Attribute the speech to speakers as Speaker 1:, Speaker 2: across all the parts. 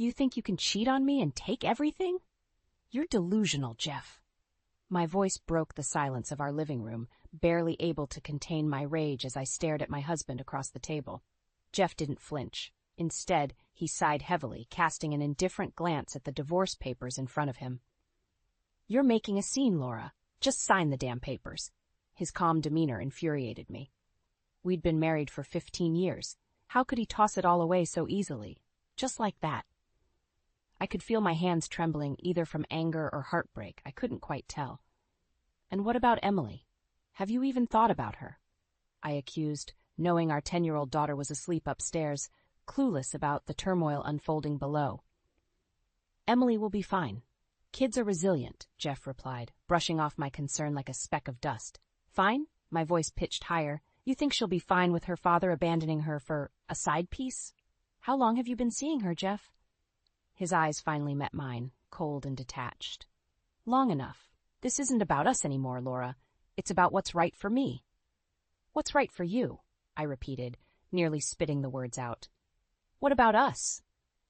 Speaker 1: You think you can cheat on me and take everything? You're delusional, Jeff. My voice broke the silence of our living room, barely able to contain my rage as I stared at my husband across the table. Jeff didn't flinch. Instead, he sighed heavily, casting an indifferent glance at the divorce papers in front of him. You're making a scene, Laura. Just sign the damn papers. His calm demeanor infuriated me. We'd been married for 15 years. How could he toss it all away so easily? Just like that. I could feel my hands trembling, either from anger or heartbreak. I couldn't quite tell. And what about Emily? Have you even thought about her? I accused, knowing our 10-year-old daughter was asleep upstairs, clueless about the turmoil unfolding below. Emily will be fine. Kids are resilient, Jeff replied, brushing off my concern like a speck of dust. Fine? My voice pitched higher. You think she'll be fine with her father abandoning her for a side piece? How long have you been seeing her, Jeff? His eyes finally met mine, cold and detached. Long enough. This isn't about us anymore, Laura. It's about what's right for me. What's right for you? I repeated, nearly spitting the words out. What about us?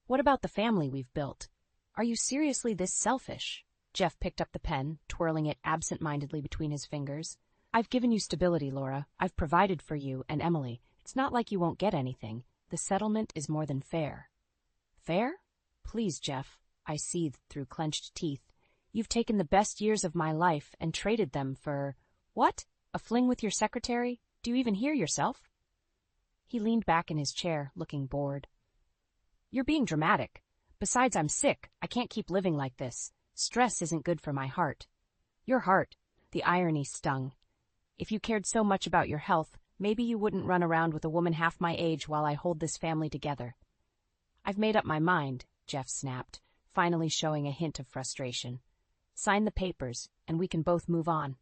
Speaker 1: What about the family we've built? Are you seriously this selfish? Jeff picked up the pen, twirling it absent-mindedly between his fingers. I've given you stability, Laura. I've provided for you and Emily. It's not like you won't get anything. The settlement is more than fair. Fair? Please, Jeff. I seethed through clenched teeth. You've taken the best years of my life and traded them for... What? A fling with your secretary? Do you even hear yourself? He leaned back in his chair, looking bored. You're being dramatic. Besides, I'm sick. I can't keep living like this. Stress isn't good for my heart. Your heart. The irony stung. If you cared so much about your health, maybe you wouldn't run around with a woman half my age while I hold this family together. I've made up my mind, Jeff snapped, finally showing a hint of frustration. Sign the papers, and we can both move on.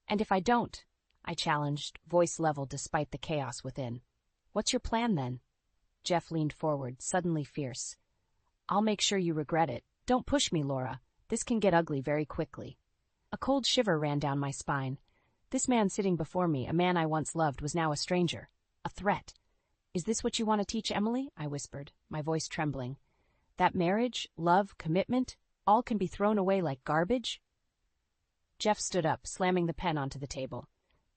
Speaker 1: And if I don't? I challenged, voice level despite the chaos within. What's your plan, then? Jeff leaned forward, suddenly fierce. I'll make sure you regret it. Don't push me, Laura. This can get ugly very quickly. A cold shiver ran down my spine. This man sitting before me, a man I once loved, was now a stranger. A threat. Is this what you want to teach Emily? I whispered, my voice trembling. That marriage, love, commitment, all can be thrown away like garbage? Jeff stood up, slamming the pen onto the table.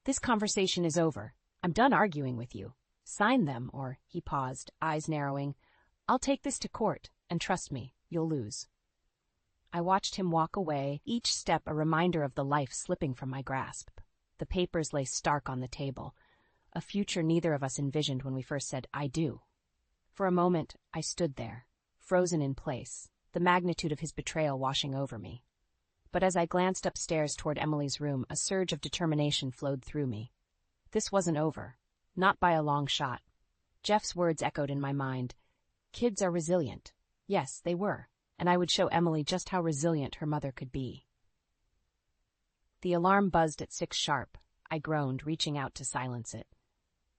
Speaker 1: This conversation is over. I'm done arguing with you. Sign them, or, he paused, eyes narrowing. I'll take this to court, and trust me, you'll lose. I watched him walk away, each step a reminder of the life slipping from my grasp. The papers lay stark on the table, a future neither of us envisioned when we first said, I do. For a moment, I stood there, frozen in place, the magnitude of his betrayal washing over me. But as I glanced upstairs toward Emily's room, a surge of determination flowed through me. This wasn't over, not by a long shot. Jeff's words echoed in my mind. Kids are resilient. Yes, they were, and I would show Emily just how resilient her mother could be. The alarm buzzed at 6 sharp. I groaned, reaching out to silence it.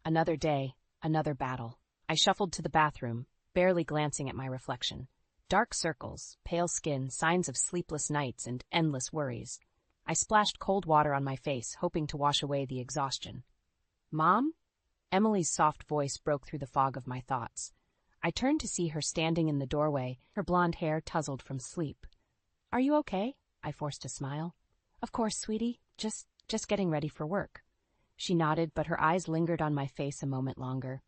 Speaker 1: Another day, another battle. I shuffled to the bathroom, barely glancing at my reflection. Dark circles, pale skin, signs of sleepless nights and endless worries. I splashed cold water on my face, hoping to wash away the exhaustion. Mom? Emily's soft voice broke through the fog of my thoughts. I turned to see her standing in the doorway, her blonde hair tousled from sleep. Are you okay? I forced a smile. Of course, sweetie. Just getting ready for work. She nodded, but her eyes lingered on my face a moment longer.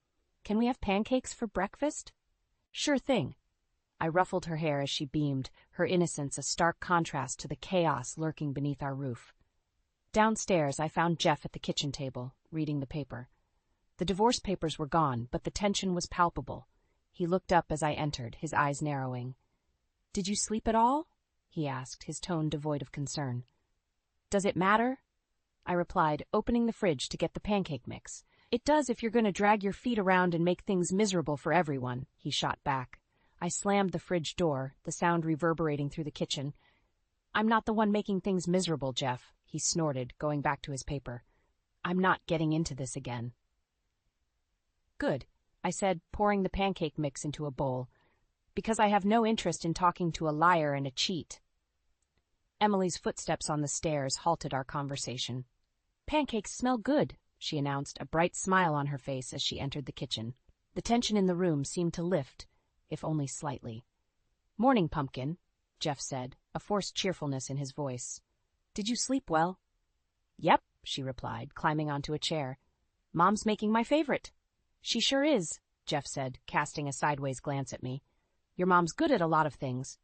Speaker 1: Can we have pancakes for breakfast? Sure thing. I ruffled her hair as she beamed, her innocence a stark contrast to the chaos lurking beneath our roof. Downstairs, I found Jeff at the kitchen table, reading the paper. The divorce papers were gone, but the tension was palpable. He looked up as I entered, his eyes narrowing. Did you sleep at all? He asked, his tone devoid of concern. Does it matter? I replied, opening the fridge to get the pancake mix. It does if you're going to drag your feet around and make things miserable for everyone, he shot back. I slammed the fridge door, the sound reverberating through the kitchen. I'm not the one making things miserable, Jeff, he snorted, going back to his paper. I'm not getting into this again. Good, I said, pouring the pancake mix into a bowl, because I have no interest in talking to a liar and a cheat. Emily's footsteps on the stairs halted our conversation. Pancakes smell good, she announced, a bright smile on her face as she entered the kitchen. The tension in the room seemed to lift, if only slightly. Morning, Pumpkin, Jeff said, a forced cheerfulness in his voice. Did you sleep well? Yep, she replied, climbing onto a chair. Mom's making my favorite. She sure is, Jeff said, casting a sideways glance at me. Your mom's good at a lot of things.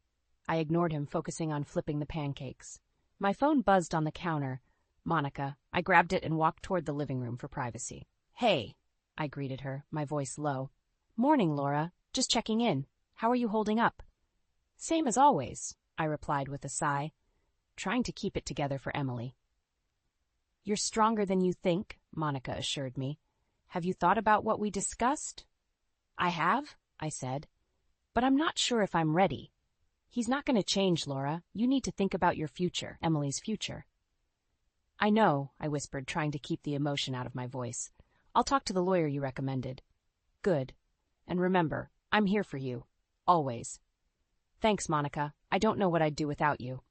Speaker 1: I ignored him, focusing on flipping the pancakes. My phone buzzed on the counter. Monica. I grabbed it and walked toward the living room for privacy. Hey, I greeted her, my voice low. Morning, Laura. Just checking in. How are you holding up? Same as always, I replied with a sigh, trying to keep it together for Emily. You're stronger than you think, Monica assured me. Have you thought about what we discussed? I have, I said, but I'm not sure if I'm ready. He's not going to change, Laura. You need to think about your future, Emily's future. I know, I whispered, trying to keep the emotion out of my voice. I'll talk to the lawyer you recommended. Good. And remember, I'm here for you. Always. Thanks, Monica. I don't know what I'd do without you.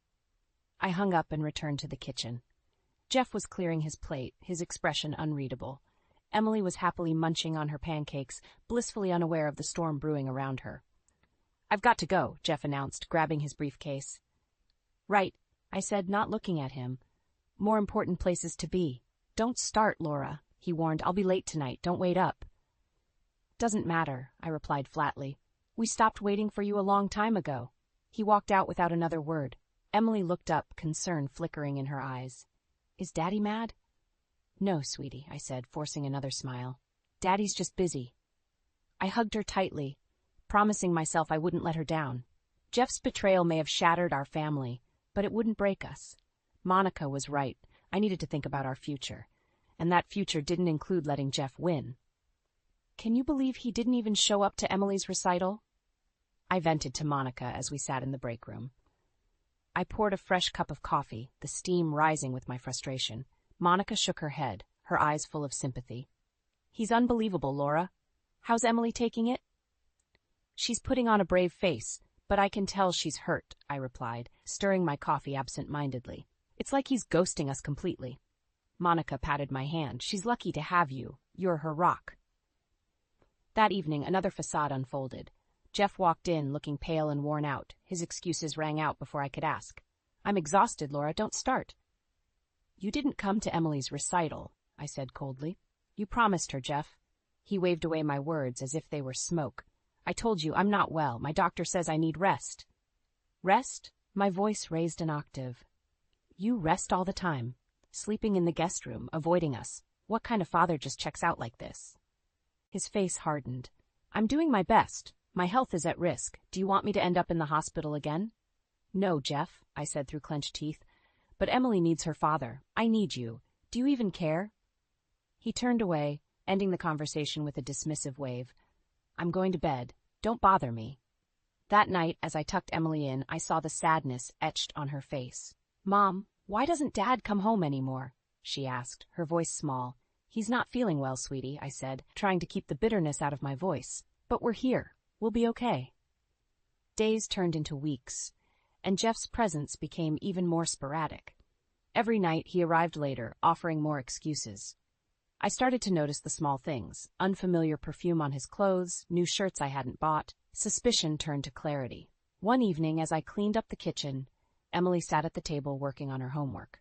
Speaker 1: I hung up and returned to the kitchen. Jeff was clearing his plate, his expression unreadable. Emily was happily munching on her pancakes, blissfully unaware of the storm brewing around her. I've got to go, Jeff announced, grabbing his briefcase. Right, I said, not looking at him. More important places to be. Don't start, Laura, he warned. I'll be late tonight. Don't wait up. Doesn't matter, I replied flatly. We stopped waiting for you a long time ago. He walked out without another word. Emily looked up, concern flickering in her eyes. Is Daddy mad? No, sweetie, I said, forcing another smile. Daddy's just busy. I hugged her tightly, promising myself I wouldn't let her down. Jeff's betrayal may have shattered our family, but it wouldn't break us. Monica was right. I needed to think about our future. And that future didn't include letting Jeff win. Can you believe he didn't even show up to Emily's recital? I vented to Monica as we sat in the break room. I poured a fresh cup of coffee, the steam rising with my frustration. Monica shook her head, her eyes full of sympathy. He's unbelievable, Laura. How's Emily taking it? She's putting on a brave face, but I can tell she's hurt, I replied, stirring my coffee absent-mindedly. It's like he's ghosting us completely. Monica patted my hand. She's lucky to have you. You're her rock. That evening, another facade unfolded. Jeff walked in, looking pale and worn out. His excuses rang out before I could ask. I'm exhausted, Laura. Don't start. You didn't come to Emily's recital, I said coldly. You promised her, Jeff. He waved away my words as if they were smoke. I told you I'm not well. My doctor says I need rest. Rest? My voice raised an octave. You rest all the time, sleeping in the guest room, avoiding us. What kind of father just checks out like this? His face hardened. I'm doing my best. My health is at risk. Do you want me to end up in the hospital again? No, Jeff, I said through clenched teeth. But Emily needs her father. I need you. Do you even care? He turned away, ending the conversation with a dismissive wave. I'm going to bed. Don't bother me. That night, as I tucked Emily in, I saw the sadness etched on her face. Mom, why doesn't Dad come home anymore? She asked, her voice small. He's not feeling well, sweetie, I said, trying to keep the bitterness out of my voice. But we're here. We'll be okay. Days turned into weeks, and Jeff's presence became even more sporadic. Every night he arrived later, offering more excuses. I started to notice the small things: unfamiliar perfume on his clothes, new shirts I hadn't bought. Suspicion turned to clarity. One evening, as I cleaned up the kitchen, Emily sat at the table working on her homework.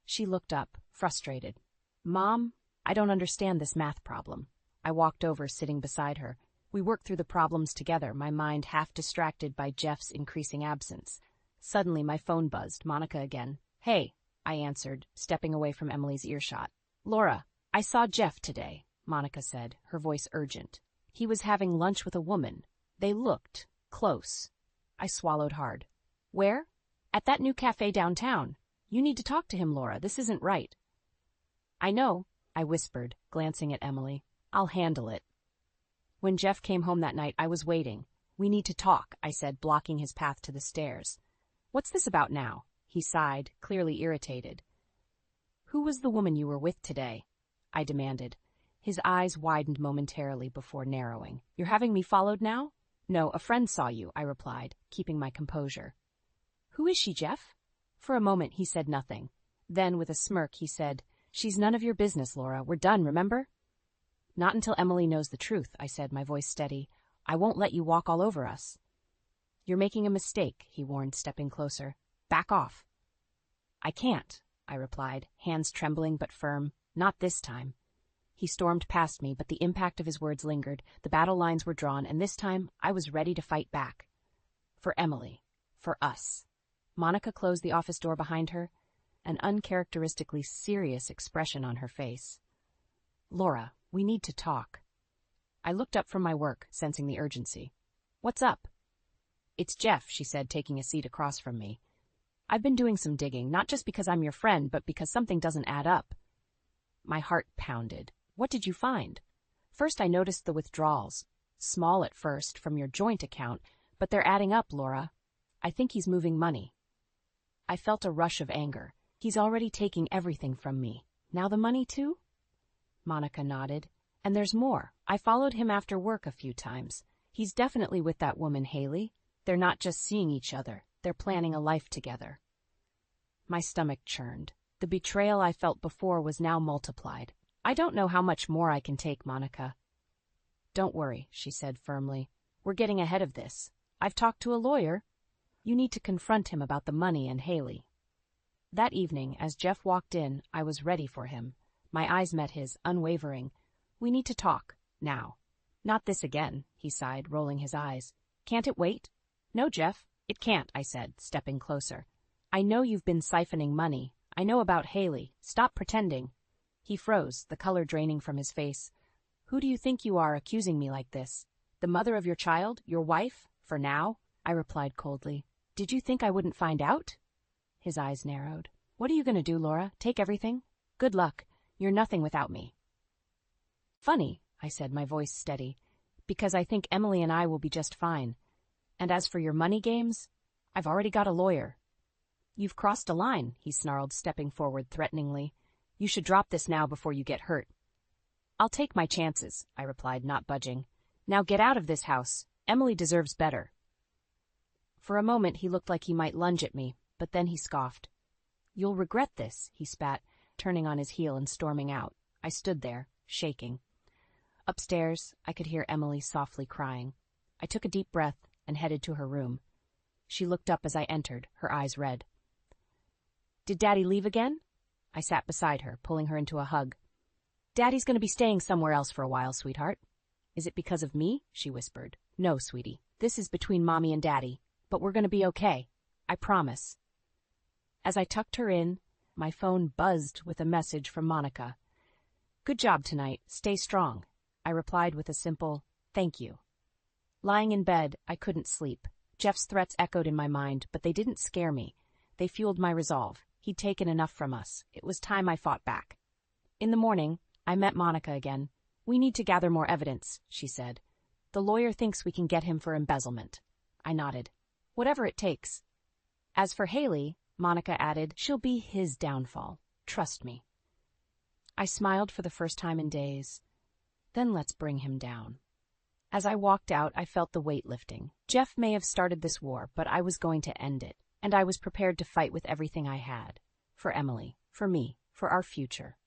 Speaker 1: She looked up, frustrated. Mom, I don't understand this math problem. I walked over, sitting beside her. We worked through the problems together, my mind half distracted by Jeff's increasing absence. Suddenly, my phone buzzed. Monica again. Hey, I answered, stepping away from Emily's earshot. Laura, I saw Jeff today, Monica said, her voice urgent. He was having lunch with a woman. They looked close. I swallowed hard. Where? At that new cafe downtown. You need to talk to him, Laura. This isn't right. I know, I whispered, glancing at Emily. I'll handle it. When Jeff came home that night, I was waiting. We need to talk, I said, blocking his path to the stairs. What's this about now? He sighed, clearly irritated. Who was the woman you were with today? I demanded. His eyes widened momentarily before narrowing. You're having me followed now? No, a friend saw you, I replied, keeping my composure. Who is she, Jeff? For a moment he said nothing. Then, with a smirk, he said, She's none of your business, Laura. We're done, remember? Not until Emily knows the truth, I said, my voice steady. I won't let you walk all over us. You're making a mistake, he warned, stepping closer. Back off. I can't, I replied, hands trembling but firm. Not this time. He stormed past me, but the impact of his words lingered. The battle lines were drawn, and this time I was ready to fight back. For Emily. For us. Monica closed the office door behind her, an uncharacteristically serious expression on her face. Laura, we need to talk. I looked up from my work, sensing the urgency. What's up? It's Jeff, she said, taking a seat across from me. I've been doing some digging, not just because I'm your friend, but because something doesn't add up. My heart pounded. What did you find? First, I noticed the withdrawals. Small at first, from your joint account, but they're adding up, Laura. I think he's moving money. I felt a rush of anger. He's already taking everything from me. Now the money, too? Monica nodded. And there's more. I followed him after work a few times. He's definitely with that woman, Haley. They're not just seeing each other. They're planning a life together. My stomach churned. The betrayal I felt before was now multiplied. I don't know how much more I can take, Monica. Don't worry, she said firmly. We're getting ahead of this. I've talked to a lawyer. You need to confront him about the money and Haley. That evening, as Jeff walked in, I was ready for him. My eyes met his, unwavering. We need to talk, now. Not this again, he sighed, rolling his eyes. Can't it wait? No, Jeff, it can't, I said, stepping closer. I know you've been siphoning money. I know about Haley. Stop pretending. He froze, the color draining from his face. Who do you think you are, accusing me like this? The mother of your child? Your wife? For now? I replied coldly. Did you think I wouldn't find out? His eyes narrowed. What are you going to do, Laura? Take everything? Good luck. You're nothing without me. Funny, I said, my voice steady, because I think Emily and I will be just fine. And as for your money games, I've already got a lawyer. You've crossed a line, he snarled, stepping forward threateningly. You should drop this now before you get hurt. I'll take my chances, I replied, not budging. Now get out of this house. Emily deserves better. For a moment he looked like he might lunge at me, but then he scoffed. You'll regret this, he spat, turning on his heel and storming out. I stood there, shaking. Upstairs, I could hear Emily softly crying. I took a deep breath and headed to her room. She looked up as I entered, her eyes red. Did Daddy leave again? I sat beside her, pulling her into a hug. Daddy's going to be staying somewhere else for a while, sweetheart. Is it because of me? She whispered. No, sweetie. This is between Mommy and Daddy. But we're going to be okay. I promise. As I tucked her in, my phone buzzed with a message from Monica. Good job tonight. Stay strong. I replied with a simple, thank you. Lying in bed, I couldn't sleep. Jeff's threats echoed in my mind, but they didn't scare me. They fueled my resolve. He'd taken enough from us. It was time I fought back. In the morning, I met Monica again. We need to gather more evidence, she said. The lawyer thinks we can get him for embezzlement. I nodded. Whatever it takes. As for Haley, Monica added, she'll be his downfall. Trust me. I smiled for the first time in days. Then let's bring him down. As I walked out, I felt the weight lifting. Jeff may have started this war, but I was going to end it, and I was prepared to fight with everything I had. For Emily, for me, for our future.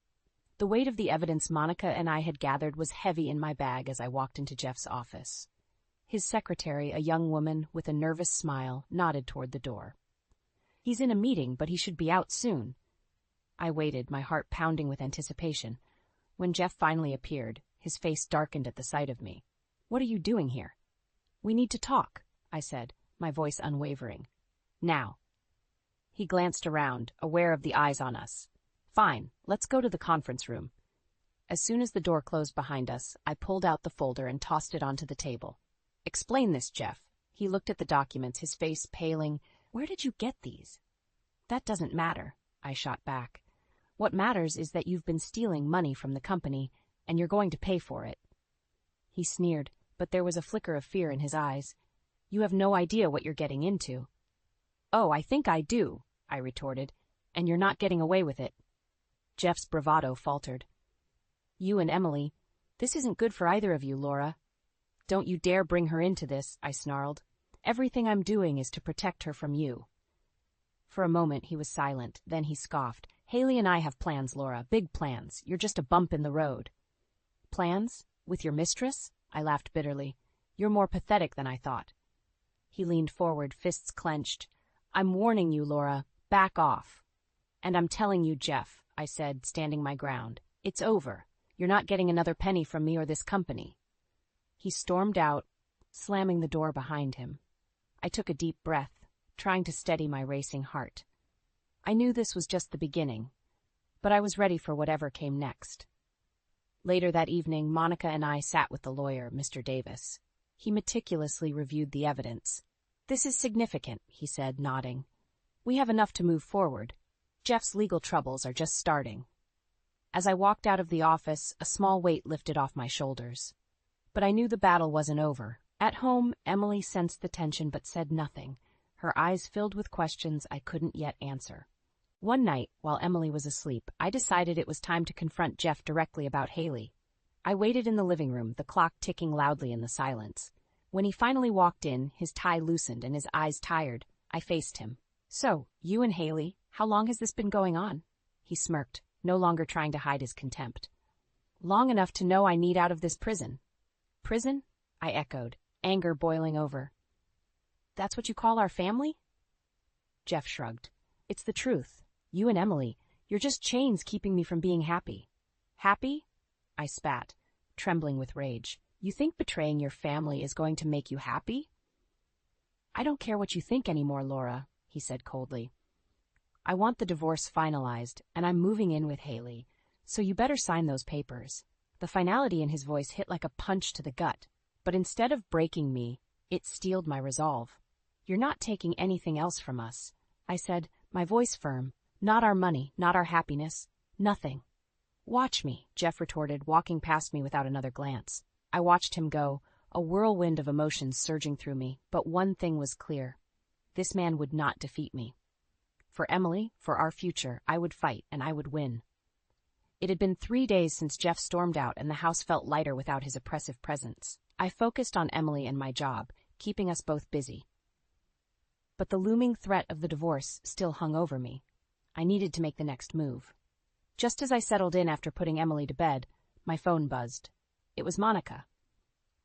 Speaker 1: The weight of the evidence Monica and I had gathered was heavy in my bag as I walked into Jeff's office. His secretary, a young woman with a nervous smile, nodded toward the door. He's in a meeting, but he should be out soon. I waited, my heart pounding with anticipation. When Jeff finally appeared, his face darkened at the sight of me. What are you doing here? We need to talk, I said, my voice unwavering. Now. He glanced around, aware of the eyes on us. Fine, let's go to the conference room. As soon as the door closed behind us, I pulled out the folder and tossed it onto the table. Explain this, Jeff. He looked at the documents, his face paling. Where did you get these? That doesn't matter, I shot back. What matters is that you've been stealing money from the company, and you're going to pay for it. He sneered, but there was a flicker of fear in his eyes. You have no idea what you're getting into. Oh, I think I do, I retorted, and you're not getting away with it. Jeff's bravado faltered. You and Emily, this isn't good for either of you, Laura. Don't you dare bring her into this, I snarled. Everything I'm doing is to protect her from you. For a moment he was silent, then he scoffed. Haley and I have plans, Laura, big plans. You're just a bump in the road. Plans? With your mistress? I laughed bitterly. You're more pathetic than I thought. He leaned forward, fists clenched. I'm warning you, Laura. Back off. And I'm telling you, Jeff, I said, standing my ground. It's over. You're not getting another penny from me or this company. He stormed out, slamming the door behind him. I took a deep breath, trying to steady my racing heart. I knew this was just the beginning, but I was ready for whatever came next. Later that evening, Monica and I sat with the lawyer, Mr. Davis. He meticulously reviewed the evidence. This is significant, he said, nodding. We have enough to move forward. Jeff's legal troubles are just starting. As I walked out of the office, a small weight lifted off my shoulders. But I knew the battle wasn't over. At home, Emily sensed the tension but said nothing, her eyes filled with questions I couldn't yet answer. One night, while Emily was asleep, I decided it was time to confront Jeff directly about Haley. I waited in the living room, the clock ticking loudly in the silence. When he finally walked in, his tie loosened and his eyes tired, I faced him. So, you and Haley, how long has this been going on? He smirked, no longer trying to hide his contempt. Long enough to know I need out of this prison. Prison? I echoed, anger boiling over. That's what you call our family? Jeff shrugged. It's the truth. You and Emily, you're just chains keeping me from being happy. Happy? I spat, trembling with rage. You think betraying your family is going to make you happy? I don't care what you think anymore, Laura, he said coldly. I want the divorce finalized, and I'm moving in with Haley, so you better sign those papers. The finality in his voice hit like a punch to the gut, but instead of breaking me, it steeled my resolve. You're not taking anything else from us, I said, my voice firm. Not our money, not our happiness, nothing. Watch me, Jeff retorted, walking past me without another glance. I watched him go, a whirlwind of emotions surging through me, but one thing was clear. This man would not defeat me. For Emily, for our future, I would fight, and I would win. It had been 3 days since Jeff stormed out, and the house felt lighter without his oppressive presence. I focused on Emily and my job, keeping us both busy. But the looming threat of the divorce still hung over me. I needed to make the next move. Just as I settled in after putting Emily to bed, my phone buzzed. It was Monica.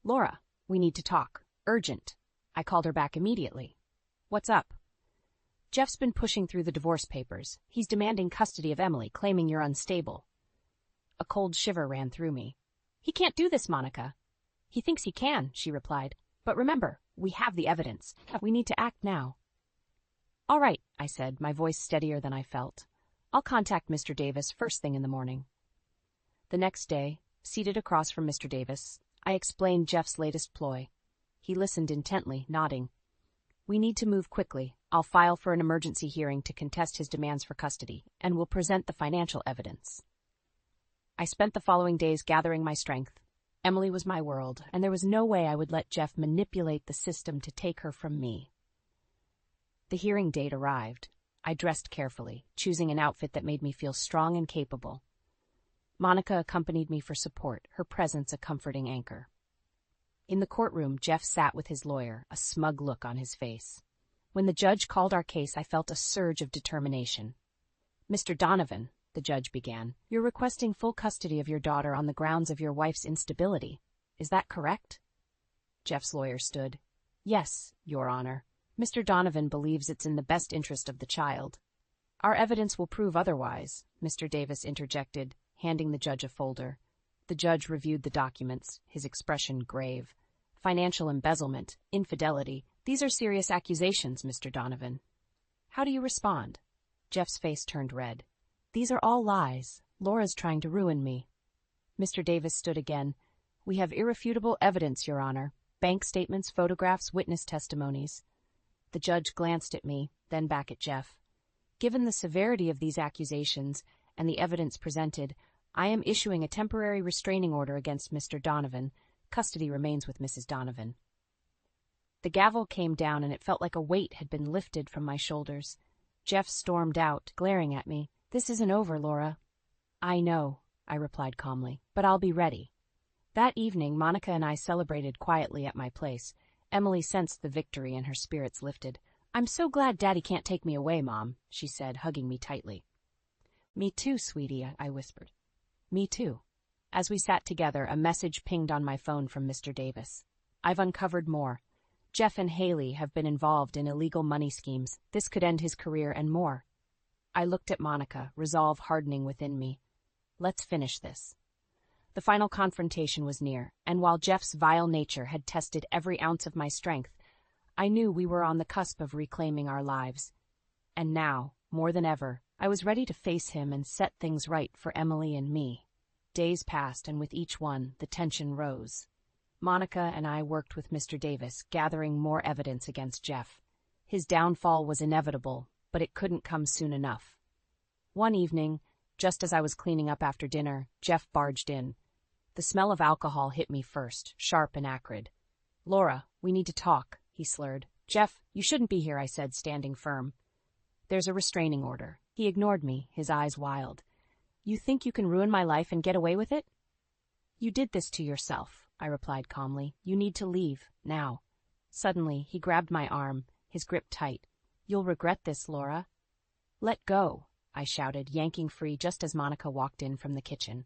Speaker 1: Laura, we need to talk. Urgent. I called her back immediately. What's up? Jeff's been pushing through the divorce papers. He's demanding custody of Emily, claiming you're unstable. A cold shiver ran through me. He can't do this, Monica. He thinks he can, she replied. But remember, we have the evidence. We need to act now. All right, I said, my voice steadier than I felt. I'll contact Mr. Davis first thing in the morning. The next day, seated across from Mr. Davis, I explained Jeff's latest ploy. He listened intently, nodding. We need to move quickly. I'll file for an emergency hearing to contest his demands for custody, and will present the financial evidence. I spent the following days gathering my strength. Emily was my world, and there was no way I would let Jeff manipulate the system to take her from me. The hearing date arrived. I dressed carefully, choosing an outfit that made me feel strong and capable. Monica accompanied me for support, her presence a comforting anchor. In the courtroom, Jeff sat with his lawyer, a smug look on his face. When the judge called our case, I felt a surge of determination. Mr. Donovan, the judge began, you're requesting full custody of your daughter on the grounds of your wife's instability. Is that correct? Jeff's lawyer stood. Yes, Your Honor. Mr. Donovan believes it's in the best interest of the child. Our evidence will prove otherwise, Mr. Davis interjected, handing the judge a folder. The judge reviewed the documents, his expression grave. Financial embezzlement, infidelity, these are serious accusations, Mr. Donovan. How do you respond? Jeff's face turned red. These are all lies. Laura's trying to ruin me. Mr. Davis stood again. We have irrefutable evidence, Your Honor. Bank statements, photographs, witness testimonies. The judge glanced at me, then back at Jeff. Given the severity of these accusations and the evidence presented, I am issuing a temporary restraining order against Mr. Donovan. Custody remains with Mrs. Donovan. The gavel came down, and it felt like a weight had been lifted from my shoulders. Jeff stormed out, glaring at me. This isn't over, Laura. I know, I replied calmly, but I'll be ready. That evening, Monica and I celebrated quietly at my place. Emily sensed the victory and her spirits lifted. I'm so glad Daddy can't take me away, Mom, she said, hugging me tightly. Me too, sweetie, I whispered. Me too. As we sat together, a message pinged on my phone from Mr. Davis. I've uncovered more. Jeff and Haley have been involved in illegal money schemes. This could end his career and more. I looked at Monica, resolve hardening within me. Let's finish this. The final confrontation was near, and while Jeff's vile nature had tested every ounce of my strength, I knew we were on the cusp of reclaiming our lives. And now, more than ever, I was ready to face him and set things right for Emily and me. Days passed, and with each one, the tension rose. Monica and I worked with Mr. Davis, gathering more evidence against Jeff. His downfall was inevitable, but it couldn't come soon enough. One evening, just as I was cleaning up after dinner, Jeff barged in. The smell of alcohol hit me first, sharp and acrid. "Laura, we need to talk," he slurred. "Jeff, you shouldn't be here," I said, standing firm. "There's a restraining order." He ignored me, his eyes wild. "You think you can ruin my life and get away with it?" "You did this to yourself," I replied calmly. "You need to leave, now." Suddenly, he grabbed my arm, his grip tight. "You'll regret this, Laura." "Let go," I shouted, yanking free just as Monica walked in from the kitchen.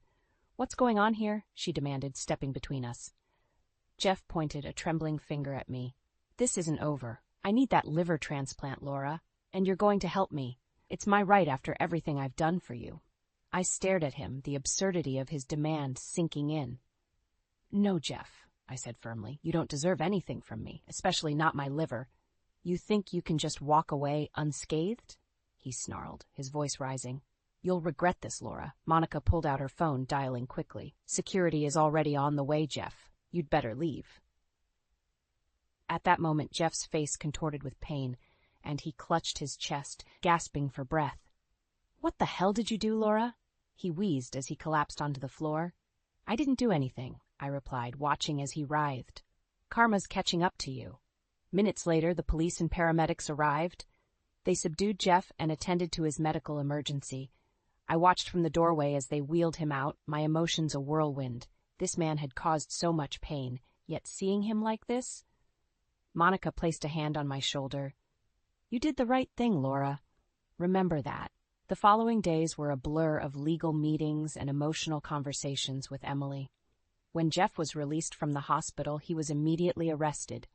Speaker 1: "What's going on here?" she demanded, stepping between us. Jeff pointed a trembling finger at me. "This isn't over. I need that liver transplant, Laura, and you're going to help me. It's my right after everything I've done for you." I stared at him, the absurdity of his demand sinking in. "No, Jeff," I said firmly. "You don't deserve anything from me, especially not my liver. You think you can just walk away unscathed?" He snarled, his voice rising. "You'll regret this, Laura." Monica pulled out her phone, dialing quickly. "Security is already on the way, Jeff. You'd better leave." At that moment, Jeff's face contorted with pain, and he clutched his chest, gasping for breath. "What the hell did you do, Laura?" He wheezed as he collapsed onto the floor. "I didn't do anything," I replied, watching as he writhed. "Karma's catching up to you." Minutes later, the police and paramedics arrived. They subdued Jeff and attended to his medical emergency. I watched from the doorway as they wheeled him out, my emotions a whirlwind. This man had caused so much pain, yet seeing him like this? Monica placed a hand on my shoulder. "You did the right thing, Laura. Remember that." The following days were a blur of legal meetings and emotional conversations with Emily. When Jeff was released from the hospital, he was immediately arrested.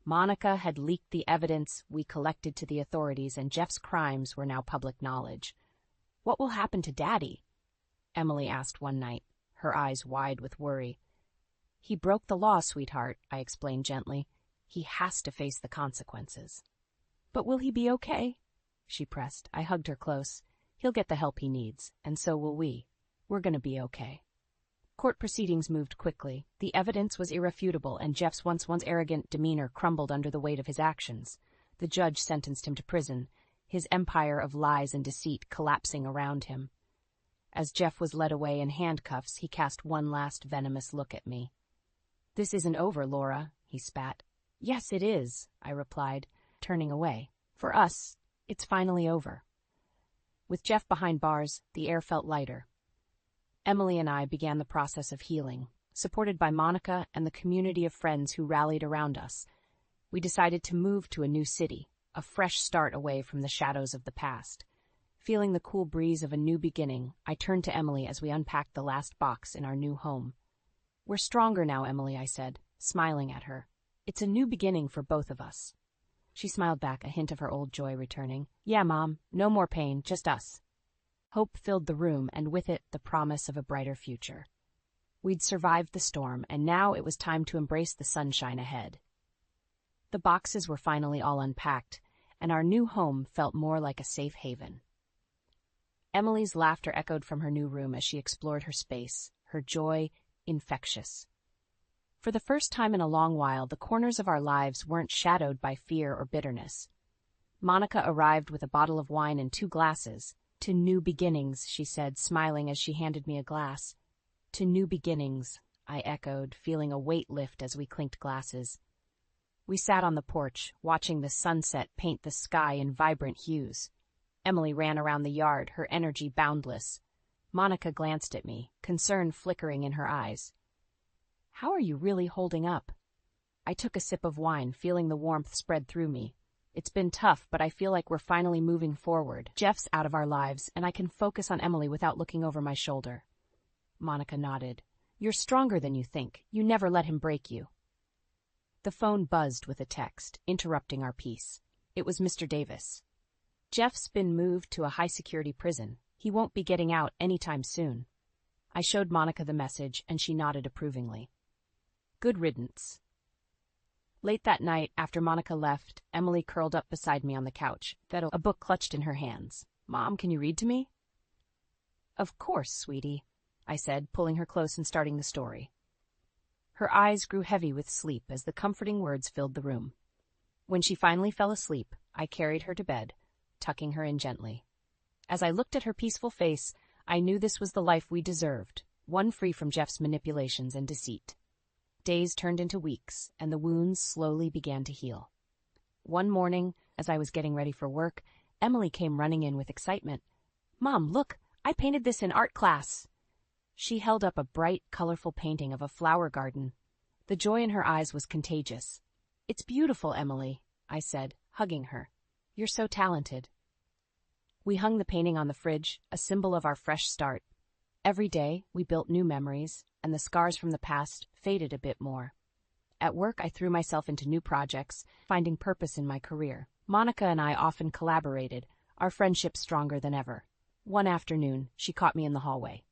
Speaker 1: Monica had leaked the evidence we collected to the authorities, and Jeff's crimes were now public knowledge. "What will happen to Daddy?" Emily asked one night, her eyes wide with worry. "He broke the law, sweetheart," I explained gently. "He has to face the consequences." "But will he be okay?" she pressed. I hugged her close. "He'll get the help he needs, and so will we. We're going to be okay." Court proceedings moved quickly. The evidence was irrefutable, and Jeff's once arrogant demeanor crumbled under the weight of his actions. The judge sentenced him to prison, his empire of lies and deceit collapsing around him. As Jeff was led away in handcuffs, he cast one last venomous look at me. "This isn't over, Laura," he spat. "Yes, it is," I replied, turning away. "For us, it's finally over." With Jeff behind bars, the air felt lighter. Emily and I began the process of healing, supported by Monica and the community of friends who rallied around us. We decided to move to a new city, a fresh start away from the shadows of the past. Feeling the cool breeze of a new beginning, I turned to Emily as we unpacked the last box in our new home. "We're stronger now, Emily," I said, smiling at her. "It's a new beginning for both of us." She smiled back, a hint of her old joy returning. "Yeah, Mom, no more pain, just us." Hope filled the room, and with it, the promise of a brighter future. We'd survived the storm, and now it was time to embrace the sunshine ahead. The boxes were finally all unpacked, and our new home felt more like a safe haven. Emily's laughter echoed from her new room as she explored her space, her joy infectious. For the first time in a long while, the corners of our lives weren't shadowed by fear or bitterness. Monica arrived with a bottle of wine and 2 glasses. "To new beginnings," she said, smiling as she handed me a glass. "To new beginnings," I echoed, feeling a weight lift as we clinked glasses. We sat on the porch, watching the sunset paint the sky in vibrant hues. Emily ran around the yard, her energy boundless. Monica glanced at me, concern flickering in her eyes. "How are you really holding up?" I took a sip of wine, feeling the warmth spread through me. "It's been tough, but I feel like we're finally moving forward. Jeff's out of our lives, and I can focus on Emily without looking over my shoulder." Monica nodded. "You're stronger than you think. You never let him break you." The phone buzzed with a text, interrupting our peace. It was Mr. Davis. Jeff's been moved to a high-security prison. He won't be getting out anytime soon. I showed Monica the message, and she nodded approvingly. Good riddance. Late that night, after Monica left, Emily curled up beside me on the couch, a book clutched in her hands. Mom, can you read to me? Of course, sweetie, I said, pulling her close and starting the story. Her eyes grew heavy with sleep as the comforting words filled the room. When she finally fell asleep, I carried her to bed, tucking her in gently. As I looked at her peaceful face, I knew this was the life we deserved, one free from Jeff's manipulations and deceit. Days turned into weeks, and the wounds slowly began to heal. One morning, as I was getting ready for work, Emily came running in with excitement. Mom, look, I painted this in art class. She held up a bright, colorful painting of a flower garden. The joy in her eyes was contagious. It's beautiful, Emily, I said, hugging her. You're so talented. We hung the painting on the fridge, a symbol of our fresh start. Every day, we built new memories, and the scars from the past faded a bit more. At work, I threw myself into new projects, finding purpose in my career. Monica and I often collaborated, our friendship stronger than ever. One afternoon, she caught me in the hallway.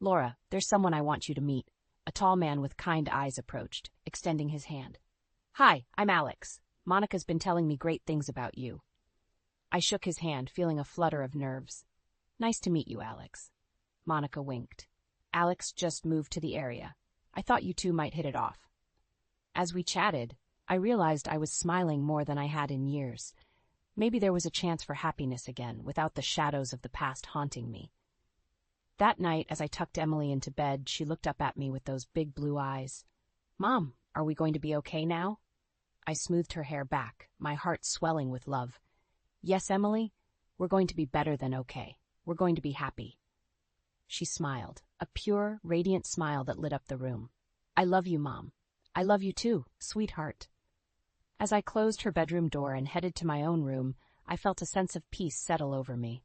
Speaker 1: Laura, there's someone I want you to meet. A tall man with kind eyes approached, extending his hand. Hi, I'm Alex. Monica's been telling me great things about you. I shook his hand, feeling a flutter of nerves. Nice to meet you, Alex. Monica winked. Alex just moved to the area. I thought you two might hit it off. As we chatted, I realized I was smiling more than I had in years. Maybe there was a chance for happiness again, without the shadows of the past haunting me. That night, as I tucked Emily into bed, she looked up at me with those big blue eyes. Mom, are we going to be okay now? I smoothed her hair back, my heart swelling with love. Yes, Emily, we're going to be better than okay. We're going to be happy. She smiled, a pure, radiant smile that lit up the room. I love you, Mom. I love you too, sweetheart. As I closed her bedroom door and headed to my own room, I felt a sense of peace settle over me.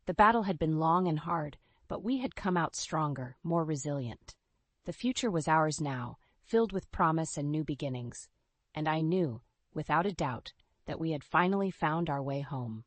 Speaker 1: The battle had been long and hard, but we had come out stronger, more resilient. The future was ours now, filled with promise and new beginnings. And I knew, without a doubt, that we had finally found our way home.